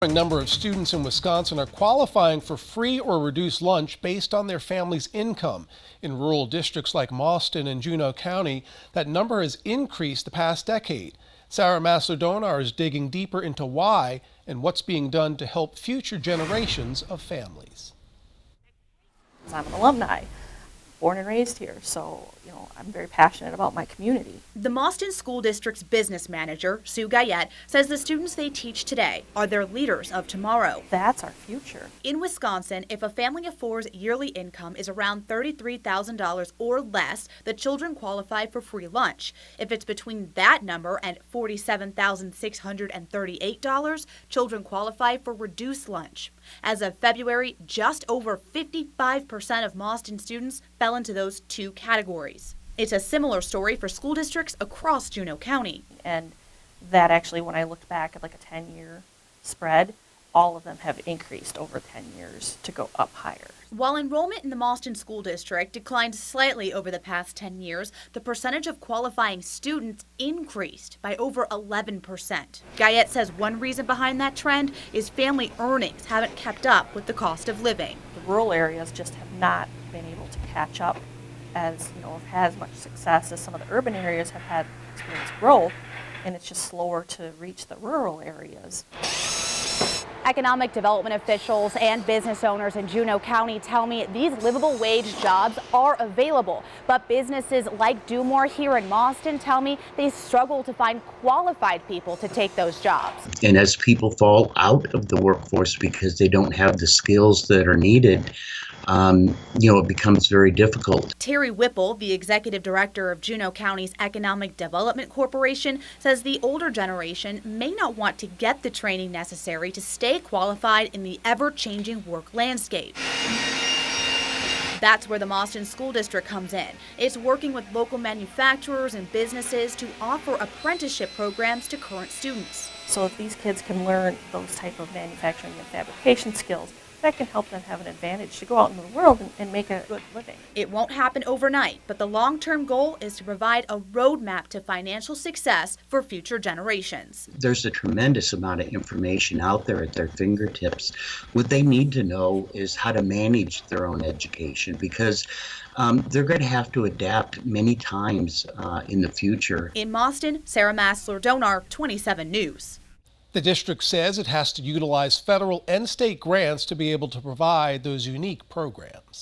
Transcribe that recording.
A number of students in Wisconsin are qualifying for free or reduced lunch based on their family's income. In rural districts like Mauston and Juneau County, that number has increased the past decade. Sarah Maslar-Donar is digging deeper into why and what's being done to help future generations of families. I'm an alumni, born and raised here, so I'm very passionate about my community. The Mauston School District's business manager, Sue Guyette, says the students they teach today are their leaders of tomorrow. That's our future. In Wisconsin, if a family of four's yearly income is around $33,000 or less, the children qualify for free lunch. If it's between that number and $47,638, children qualify for reduced lunch. As of February, just over 55% of Mauston students fell into those two categories. It's a similar story for school districts across Juneau County. And that actually, when I looked back at like a 10-year spread, all of them have increased over 10 years to go up higher. While enrollment in the Mauston School District declined slightly over the past 10 years, the percentage of qualifying students increased by over 11%. Guyette says one reason behind that trend is family earnings haven't kept up with the cost of living. The rural areas just have not been able to catch up as have much success as some of the urban areas have had experienced growth, and it's just slower to reach the rural areas. Economic development officials and business owners in Juneau County tell me these livable wage jobs are available, but businesses like DuMore here in Mauston tell me they struggle to find qualified people to take those jobs. And as people fall out of the workforce because they don't have the skills that are needed, it becomes very difficult. Terry Whipple, the executive director of Juneau County's Economic Development Corporation, says the older generation may not want to get the training necessary to stay qualified in the ever-changing work landscape. That's where the Mauston School District comes in. It's working with local manufacturers and businesses to offer apprenticeship programs to current students. So if these kids can learn those type of manufacturing and fabrication skills, that can help them have an advantage to go out into the world and make a good living. It won't happen overnight, but the long-term goal is to provide a roadmap to financial success for future generations. There's a tremendous amount of information out there at their fingertips. What they need to know is how to manage their own education, because they're going to have to adapt many times in the future. In Mauston, Sarah Maslar-Donar, 27 News. The district says it has to utilize federal and state grants to be able to provide those unique programs.